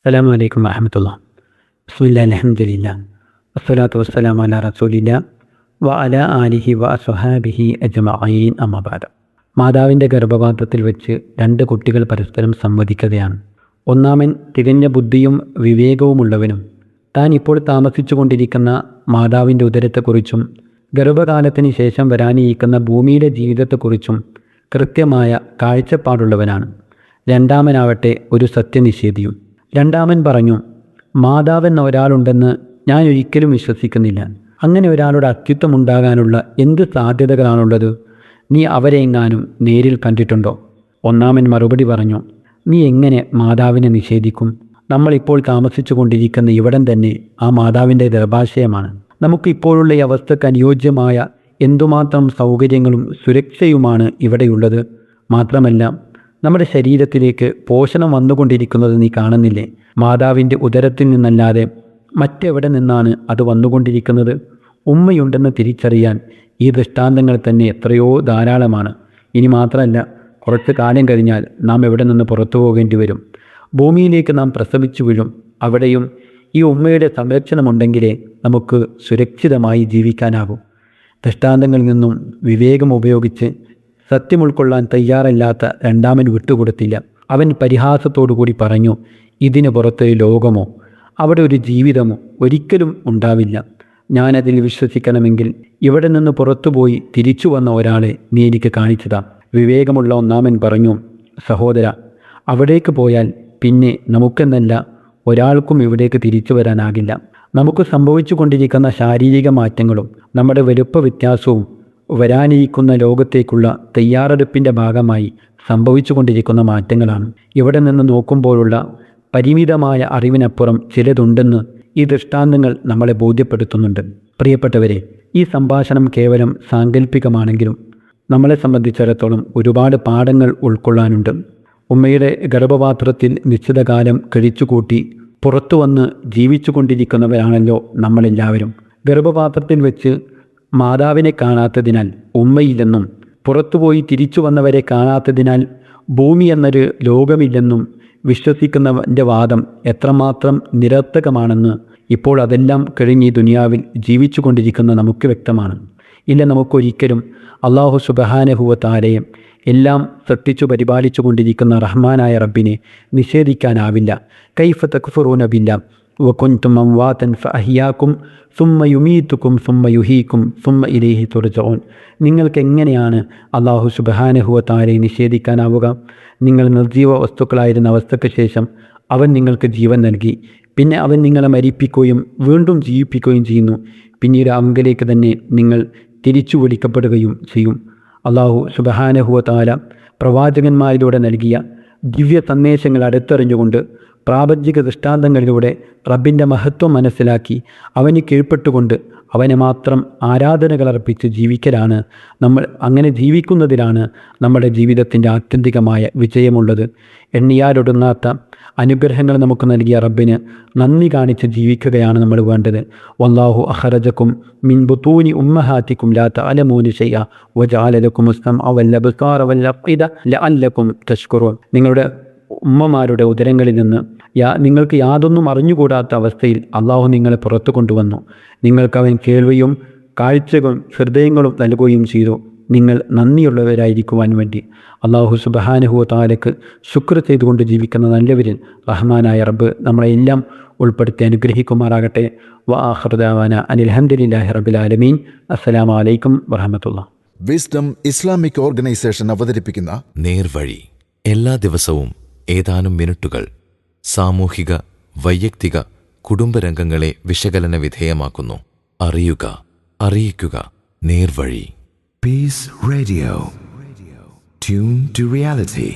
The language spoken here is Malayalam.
അസ്സലാമു അലൈക്കും വറഹ്മത്തുള്ളാഹി. ബിസ്മില്ലാഹിൽ അൽഹംദുലില്ലാഹ് വസ്സലാത്തു വസ്സലാമു അലാ റസൂലില്ലാഹ് വ അലാ ആലിഹി വ അസ്ഹാബിഹി അജ്മഈൻ. അമ്മാ ബഅദ്. മാതാവിൻ്റെ ഗർഭപാത്രത്തിൽ വെച്ച് രണ്ട് കുട്ടികൾ പരസ്പരം സംവദിക്കുകയാണ്. ഒന്നാമൻ തികഞ്ഞ ബുദ്ധിയും വിവേകവുമുള്ളവനും താൻ ഇപ്പോൾ താമസിച്ചു കൊണ്ടിരിക്കുന്ന മാതാവിൻ്റെ ഉദരത്തെക്കുറിച്ചും ഗർഭകാലത്തിന് ശേഷം വരാനിരിക്കുന്ന ഭൂമിയിലെ ജീവിതത്തെക്കുറിച്ചും കൃത്യമായ കാഴ്ചപ്പാടുള്ളവനാണ്. രണ്ടാമനാവട്ടെ ഒരു സത്യനിഷേധിയും. രണ്ടാമൻ പറഞ്ഞു, മാതാവെന്ന ഒരാളുണ്ടെന്ന് ഞാൻ ഒരിക്കലും വിശ്വസിക്കുന്നില്ല. അങ്ങനെ ഒരാളുടെ അസ്തിത്വം ഉണ്ടാകാനുള്ള എന്ത് സാധ്യതകളാണുള്ളത്? നീ അവരെയെങ്ങാനും നേരിൽ കണ്ടിട്ടുണ്ടോ? ഒന്നാമൻ മറുപടി പറഞ്ഞു, നീ എങ്ങനെ മാതാവിനെ നിഷേധിക്കും? നമ്മളിപ്പോൾ താമസിച്ചു കൊണ്ടിരിക്കുന്ന ഇവിടം തന്നെ ആ മാതാവിൻ്റെ ഗർഭാശയമാണ്. നമുക്ക് ഇപ്പോഴുള്ള ഈ അവസ്ഥക്ക് അനുയോജ്യമായ എന്തുമാത്രം സൗകര്യങ്ങളും സുരക്ഷയുമാണ് ഇവിടെയുള്ളത്. മാത്രമല്ല, നമ്മുടെ ശരീരത്തിലേക്ക് പോഷണം വന്നുകൊണ്ടിരിക്കുന്നത് നീ കാണുന്നില്ലേ? മാതാവിൻ്റെ ഉദരത്തിൽ നിന്നല്ലാതെ മറ്റെവിടെ നിന്നാണ് അത് വന്നുകൊണ്ടിരിക്കുന്നത്? ഉമ്മയുണ്ടെന്ന് തിരിച്ചറിയാൻ ഈ ദൃഷ്ടാന്തങ്ങൾ തന്നെ എത്രയോ ധാരാളമാണ്. ഇനി മാത്രമല്ല, കുറച്ച് കാലം കഴിഞ്ഞാൽ നാം എവിടെ നിന്ന് പുറത്തു പോകേണ്ടി വരും. ഭൂമിയിലേക്ക് നാം പ്രസവിച്ചു വീഴും. അവിടെയും ഈ ഉമ്മയുടെ സംരക്ഷണമുണ്ടെങ്കിലേ നമുക്ക് സുരക്ഷിതമായി ജീവിക്കാനാകും. ദൃഷ്ടാന്തങ്ങളിൽ നിന്നും വിവേകം ഉപയോഗിച്ച് സത്യം ഉൾക്കൊള്ളാൻ തയ്യാറല്ലാത്ത രണ്ടാമൻ വിട്ടുകൊടുത്തില്ല. അവൻ പരിഹാസത്തോടുകൂടി പറഞ്ഞു, ഇതിന് പുറത്തൊരു ലോകമോ അവിടെ ഒരു ജീവിതമോ ഒരിക്കലും ഉണ്ടാവില്ല. ഞാനതിൽ വിശ്വസിക്കണമെങ്കിൽ ഇവിടെ നിന്ന് പുറത്തുപോയി തിരിച്ചു വന്ന ഒരാളെ നീ എനിക്ക് കാണിച്ചതാ. വിവേകമുള്ള ഒന്നാമൻ പറഞ്ഞു, സഹോദര, അവിടേക്ക് പോയാൽ പിന്നെ നമുക്കെന്നല്ല ഒരാൾക്കും ഇവിടേക്ക് തിരിച്ചു വരാനാകില്ല. നമുക്ക് സംഭവിച്ചു കൊണ്ടിരിക്കുന്ന ശാരീരിക മാറ്റങ്ങളും നമ്മുടെ വലുപ്പ വ്യത്യാസവും വരാനിരിക്കുന്ന ലോകത്തേക്കുള്ള തയ്യാറെടുപ്പിൻ്റെ ഭാഗമായി സംഭവിച്ചു കൊണ്ടിരിക്കുന്ന മാറ്റങ്ങളാണ്. ഇവിടെ നിന്ന് നോക്കുമ്പോഴുള്ള പരിമിതമായ അറിവിനപ്പുറം ചിലതുണ്ടെന്ന് ഈ ദൃഷ്ടാന്തങ്ങൾ നമ്മളെ ബോധ്യപ്പെടുത്തുന്നുണ്ട്. പ്രിയപ്പെട്ടവരെ, ഈ സംഭാഷണം കേവലം സാങ്കല്പികമാണെങ്കിലും നമ്മളെ സംബന്ധിച്ചിടത്തോളം ഒരുപാട് പാഠങ്ങൾ ഉൾക്കൊള്ളാനുണ്ട്. ഉമ്മയുടെ ഗർഭപാത്രത്തിൽ നിശ്ചിത കാലം കഴിച്ചുകൂട്ടി പുറത്തു വന്ന് ജീവിച്ചു കൊണ്ടിരിക്കുന്നവരാണല്ലോ നമ്മളെല്ലാവരും. ഗർഭപാത്രത്തിൽ വെച്ച് മാതാവിനെ കാണാത്തതിനാൽ ഉമ്മയില്ലെന്നും പുറത്തുപോയി തിരിച്ചു വന്നവരെ കാണാത്തതിനാൽ ഭൂമി എന്നൊരു ലോകമില്ലെന്നും വിശ്വസിക്കുന്നവൻ്റെ വാദം എത്രമാത്രം നിരർത്ഥകമാണെന്ന് ഇപ്പോൾ അതെല്ലാം കഴിഞ്ഞ് ഈ ദുനിയാവിൽ ജീവിച്ചു കൊണ്ടിരിക്കുന്ന നമുക്ക് വ്യക്തമാണ്. ഇല്ല, നമുക്കൊരിക്കലും അല്ലാഹു സുബ്ഹാനഹു വ തആലയെ എല്ലാം സൃഷ്ടിച്ചു പരിപാലിച്ചു കൊണ്ടിരിക്കുന്ന റഹ്മാനായ റബ്ബിനെ നിഷേധിക്കാനാവില്ല. കൈഫ തക്ഫുറൂന ബില്ലാഹ് വകുൻതും അംവാതൻ ഫഅഹ്യാകും സുമ്മ യുമീതുക്കും സുമ്മ യുഹീക്കും സുമ്മ ഇലൈഹി തുർജഊൻ. നിങ്ങൾക്ക് എങ്ങനെയാണ് അല്ലാഹു സുബ്ഹാനഹു വ തആലയെ നിഷേധിക്കാനാവുക? നിങ്ങൾ നിർജീവ വസ്തുക്കളായിരുന്ന അവസ്ഥയ്ക്ക് ശേഷം അവൻ നിങ്ങൾക്ക് ജീവൻ നൽകി. പിന്നെ അവൻ നിങ്ങളെ മരിപ്പിക്കുകയും വീണ്ടും ജീവിപ്പിക്കുകയും ചെയ്യുന്നു. പിന്നീട് അവങ്കിലേക്ക് തന്നെ നിങ്ങൾ തിരിച്ചു വിളിക്കപ്പെടുകയും ചെയ്യും. അല്ലാഹു സുബ്ഹാനഹു വ തആല പ്രവാചകന്മാരിലൂടെ നൽകിയ ദിവ്യ സന്ദേശങ്ങൾ അടുത്തെറിഞ്ഞുകൊണ്ട് പ്രാപഞ്ചിക ദൃഷ്ടാന്തങ്ങളിലൂടെ റബ്ബിൻ്റെ മഹത്വം മനസ്സിലാക്കി അവന് കീഴ്പ്പെട്ടുകൊണ്ട് അവനെ മാത്രം ആരാധനകൾ അർപ്പിച്ച് ജീവിക്കലാണ് അങ്ങനെ ജീവിക്കുന്നതിലാണ് നമ്മുടെ ജീവിതത്തിൻ്റെ ആത്യന്തികമായ വിജയമുള്ളത്. എണ്ണിയാലൊടുങ്ങാത്ത അനുഗ്രഹങ്ങൾ നമുക്ക് നൽകിയ റബ്ബിന് നന്ദി കാണിച്ച് ജീവിക്കുകയാണ് നമ്മൾ വേണ്ടത്. വല്ലാഹു അഖറജക്കും മിൻ ബുതൂനി ഉമ്മഹാത്തിക്കും ലാ തഅലമൂന ശൈഅ വജഅല ലക്കുമുസ് സമഅ വൽ അബ്സാറ വൽ അഫ്ഇദ ലഅല്ലക്കും തഷ്കുറൂൻ. നിങ്ങളുടെ ഉമ്മമാരുടെ ഉദരങ്ങളിൽ നിന്ന് നിങ്ങൾക്ക് യാതൊന്നും അറിഞ്ഞുകൂടാത്ത അവസ്ഥയിൽ അള്ളാഹു നിങ്ങളെ പുറത്തു കൊണ്ടുവന്നു. നിങ്ങൾക്കവൻ കേൾവിയും കാഴ്ചകളും ഹൃദയങ്ങളും നൽകുകയും ചെയ്തു. നിങ്ങൾ നന്ദിയുള്ളവരായിരിക്കുവാൻ വേണ്ടി അല്ലാഹു സുബ്ഹാനഹു വ തആലയ്ക്ക് ശുക്ർ ചെയ്തുകൊണ്ട് ജീവിക്കുന്ന നല്ലവരിൽ റഹ്മാനായ റബ്ബ് നമ്മളെല്ലാം ഉൾപ്പെടുത്തി അനുഗ്രഹിക്കുമാറാകട്ടെ. വ ആഖിറു ദഅവാന അനിൽ ഹംദുലില്ലാഹി റബ്ബിൽ ആലമീൻ. അസ്സലാമു അലൈക്കും വറഹ്മത്തുള്ളാഹി. വിസ്ഡം ഇസ്ലാമിക് ഓർഗനൈസേഷൻ അവതരിപ്പിക്കുന്ന നേർവഴി എല്ലാ ദിവസവും ഏതാനും മിനിറ്റുകൾ സാമൂഹിക, വൈയക്തിക, കുടുംബരംഗങ്ങളെ വിശകലന വിധേയമാക്കുന്നു. അറിയുക, അറിയിക്കുക. നേർവഴി. Peace Radio. Tune to reality.